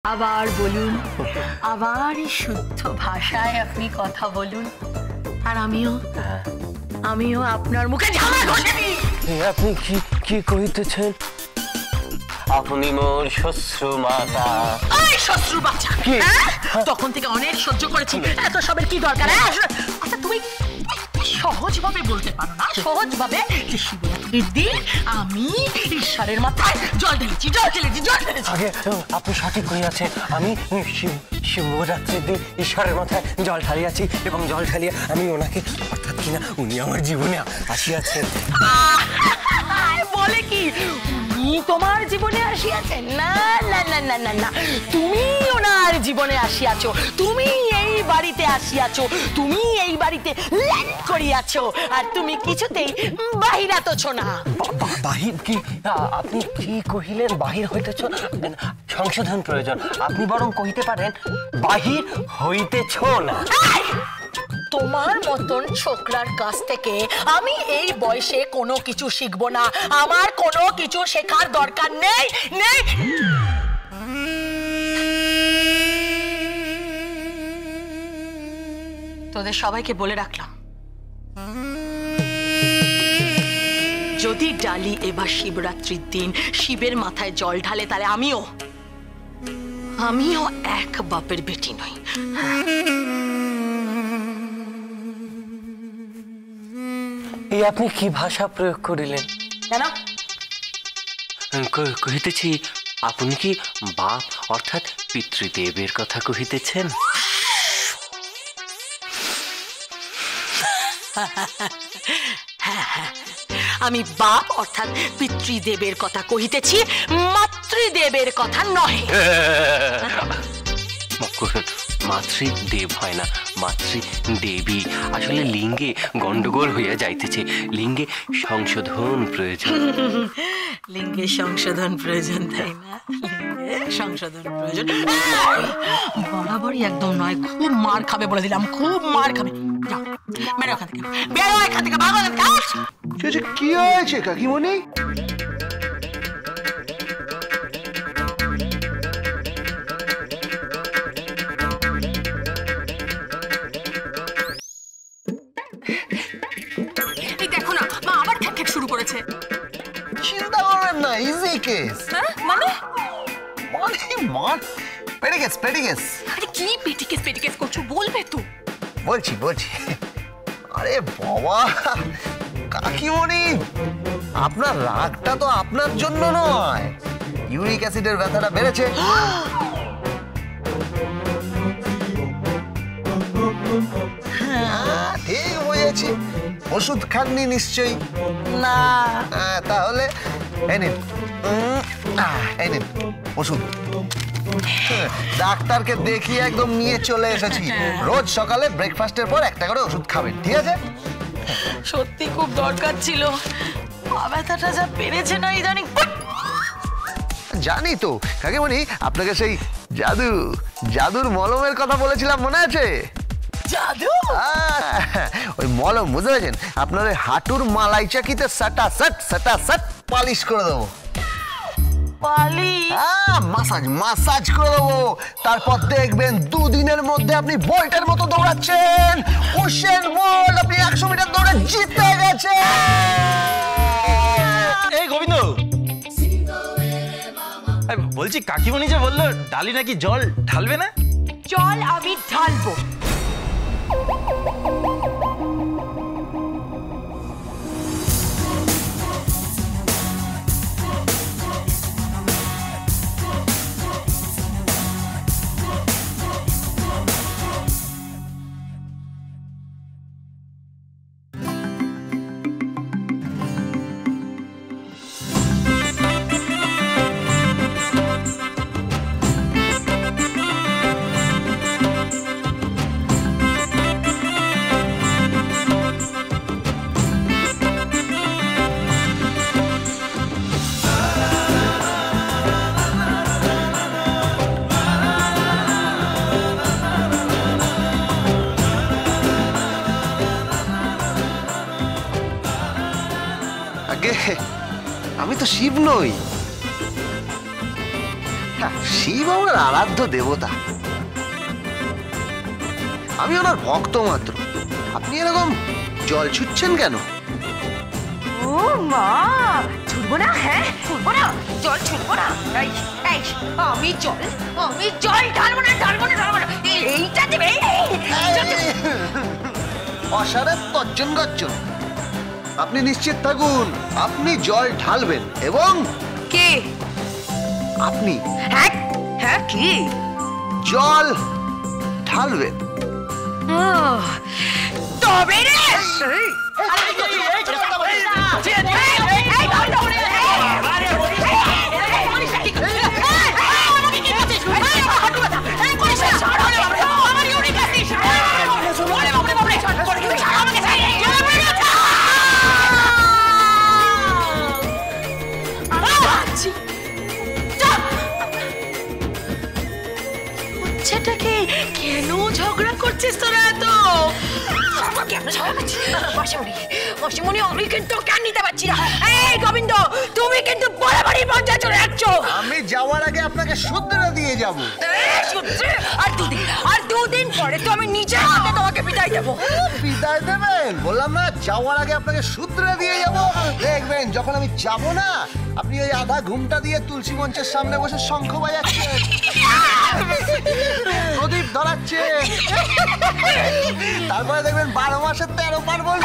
আবার বলুন, আবার শুদ্ধ ভাষায় আপনি কথা বলুন, আর আমিও আপনার মুখে ঝামা ঘষে দিই। আপনি কি কি কইতেছেন? আপনি মোর শ্বশুর মাতা। এই শ্বশুর বাচ্চা, তখন থেকে অনেক সহ্য করেছি, এত সবের কি দরকার? আচ্ছা তুমি সহজভাবে বলতে পারো না? সহজভাবে যে শিবরাত্রির দিন আমি ঈশ্বরের মাথায় জল ঢেলেছি। আগে আপনি সঠিক কইয়াছেন, আমি শিবরাত্রির দিন ঈশ্বরের মাথায় জল ঢালিয়াছি এবং জল ঢালিয়ে আমি ওনাকে, অর্থাৎ কিনা উনি আমার জীবনে আসিয়াছেন। বলে কি উনি তোমার জীবনে আসিয়াছেন? না না না না না না, তুমি ওনার জীবনে আসিয়াছো, তুমি এই বাড়িতে আসিয়াছো, তুমি এই বাড়িতে ল্যান্ড করিয়াছো, আর তুমি কিছুতেই বাহিরাতছ না। বাহির কি? আপনি কি কহিলেন? বাহির হইতেছ? সংশোধন প্রয়োজন। আপনি বরং কহিতে পারেন বাহির হইতেছ না। তোমার মতন ছোকরার কাছ থেকে আমি এই বয়সে কোনো কিছু শিখবো না, আমার কোনো কিছু শেখার দরকার নেই। তোদের সবাইকে বলে রাখলাম, যদি ডালি এবার শিবরাত্রির দিন শিবের মাথায় জল ঢালে, তাহলে আমিও এক বাপের বেটি নই। এই আপনি কি ভাষা প্রয়োগ করিলেন? কেন? কহিতেছি, আপনি কি বাপ অর্থাৎ পিতৃদেবের কথা কহিতেছেন? আমি বাপ অর্থাৎ পিতৃদেবের কথা কহিতেছি, মাতৃদেবের কথা নহে। মাতৃদেব হয় না, মাতৃদেবী। আসলে লিঙ্গে গন্ডগোল হইয়া যাইতেছে, লিঙ্গে সংশোধন প্রয়োজন। লিঙ্গে সংশোধন প্রয়োজন, তাই না? লিঙ্গে সংশোধন প্রয়োজন বরাবরই একদম নয়। খুব মার খাবে বলে দিলাম, খুব মার খাবে। যাও বেরো এখান থেকে, বেরো এখান থেকে, ভাগো এখান থেকে। কি হয়েছে কাকিমণি? দেখো না, মা আবার খ্যাক শুরু করেছে। চিন্তা করবেন না, ইজি কেস। মানে পেটিকেস। আরে কি পেটিকেস করছো? বলবে তো। বলছি। আরে বাবা কাকিমণি, আপনার রাগটা তো আপনার জন্য নয়, ইউরিক অ্যাসিডের ব্যথাটা বেড়েছে। ঠিক বুঝেছি, ওষুধ খাননি নিশ্চয়ই? না। তাহলে এই নিন ওষুধ। ডাক্তারকে দেখিয়ে একদম নিয়ে চলে এসেছি। রোজ সকালে ব্রেকফাস্টের পর একটা করে ওষুধ খাবেন, ঠিক আছে? সত্যি খুব দরকার ছিল, ব্যথাটা যা বেড়েছে না ইদানিং। জানি তো কাকিমণি, আপনাকে সেই জাদুর মলমের কথা বলেছিলাম, মনে আছে? জাদু? ওই মলম, বুঝতে পেরেছেন? আপনার ওই হাঁটুর মালাই চাকিতে সাটা পালিশ করে দেবো। মাসাজ করে দেবো। তারপর দেখবেন 2 দিনের মধ্যে আপনি বল্টের মতো দৌড়াচ্ছেন। উসেন বোল্ট, আপনি 100 মিটার দৌড়ে জিতে গেছেন। এই গোবিন্দ, বলছি কাকিমণি যে বললো ডালি নাকি জল ঢালবে না? জল আমি ঢালবো। আমি তো শিব নই। শিব আমার আরাধ্য দেবতা, আমি ওনার ভক্ত মাত্র। আপনি এরকম জল ছুটছেন কেন? ও মা, ছুটবো না? হ্যাঁ ছুটবো না, জল ছুটবো না। আমি জল ঢালবো না। এইটা দেবে। অসারে তর্জন গর্জন। আপনি নিশ্চিত থাকুন, আপনি জল ঢালবেন এবং কে? আপনি হ্যাঁ কি জল ঢালবেন। তবে রে ছেলেটাকে কেন ঝগড়া করছিস তোরা? তো মাসিমণি, আমি কিন্তু জ্ঞান নিতে পারছি না। এই গোবিন্দ, তুমি কিন্তু বরাবরই পঞ্চায়েত চলে যাচ্ছ। আমি যাওয়ার আগে আপনাকে শুদ্ধরা দিয়ে যাব। আর দুদিন পরে তো আমি নিজের হাতে তোমাকে বিদায় দেবো। বিদায় দেবেন? বললাম না, যাওয়ার আগে আপনাকে শুদ্ধরা দিয়ে যাব। দেখবেন যখন আমি যাব না, আপনি ওই আধা ঘুমটা দিয়ে তুলসী মঞ্চের সামনে বসে শঙ্খ বাজাচ্ছেন, প্রদীপ ধরাচ্ছেন, তারপরে দেখবেন 12 মাসে 13 পার্বণ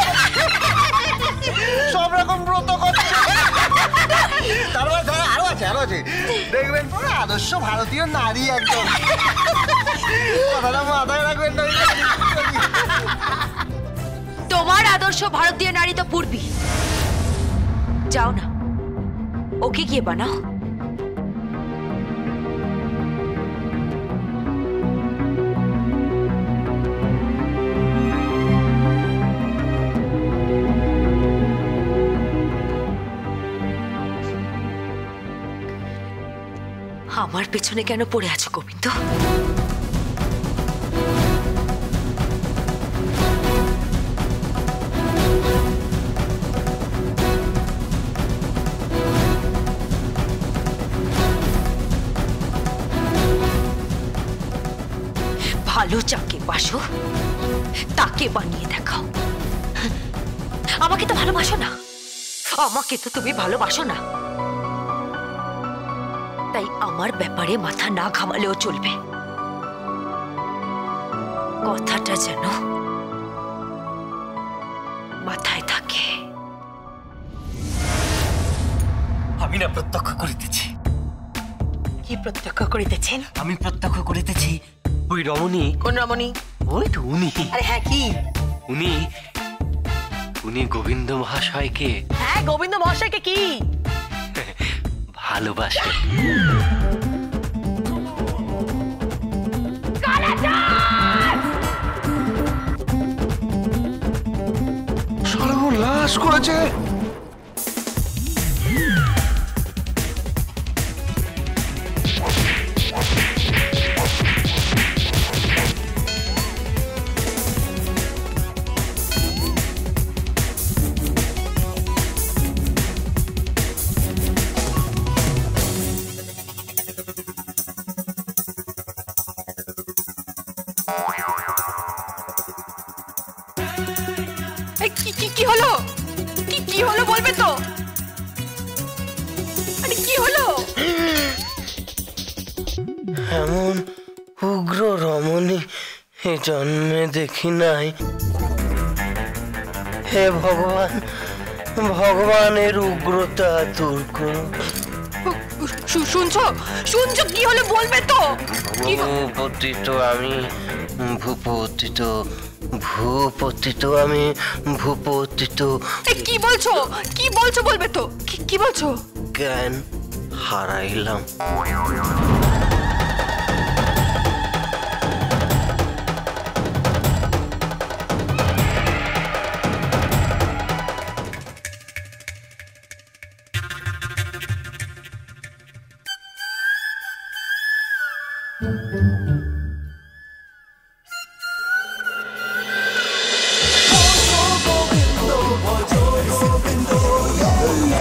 সব রকম ব্রত করছে। তারপরে আরো আছে দেখবেন পুরো আদর্শ ভারতীয় নারী একদম। কথাটা মাথায় রাখবেন। তোমার আদর্শ ভারতীয় নারী তো পূর্বী। যাও না, ওকে গিয়ে বানাও। আমার পেছনে কেন পড়ে আছো গোবিন্দ? ভালো যাকে বাসো তাকে বানিয়ে দেখাও। আমাকে তো ভালোবাসো না, আমাকে তো তুমি ভালোবাসো না, তাই আমার ব্যাপারে মাথা না ঘামালেও চলবে। কথাটা যেন মাথায় থাকে। আমি না প্রত্যক্ষ করিতেছি। কি প্রত্যক্ষ করিতেছেন? আমি প্রত্যক্ষ করিতেছি ওই রমণী। কোন রমণী? ওই তো উনি। আরে হ্যাঁ, কি? উনি গোবিন্দ মহাশয়কে। হ্যাঁ, গোবিন্দ মহাশয়কে কি ভালোবাসে। সর্বনাশ করেছে। কি হলো? কি হলো বলবে তো? আরে কি হলো? এমন উগ্র রমণী এ জন্মে দেখি নাই। হে ভগবান, ভগবানের উগ্রতা দূর করো। শুনছো কি হলো বলবে তো? ভূপতিত আমি, ভূপতিত আমি, ভূপতিত। কি বলছো বলবে তো? কি বলছো? জ্ঞান হারাইলাম।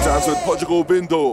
Dance with Portugal Bindo.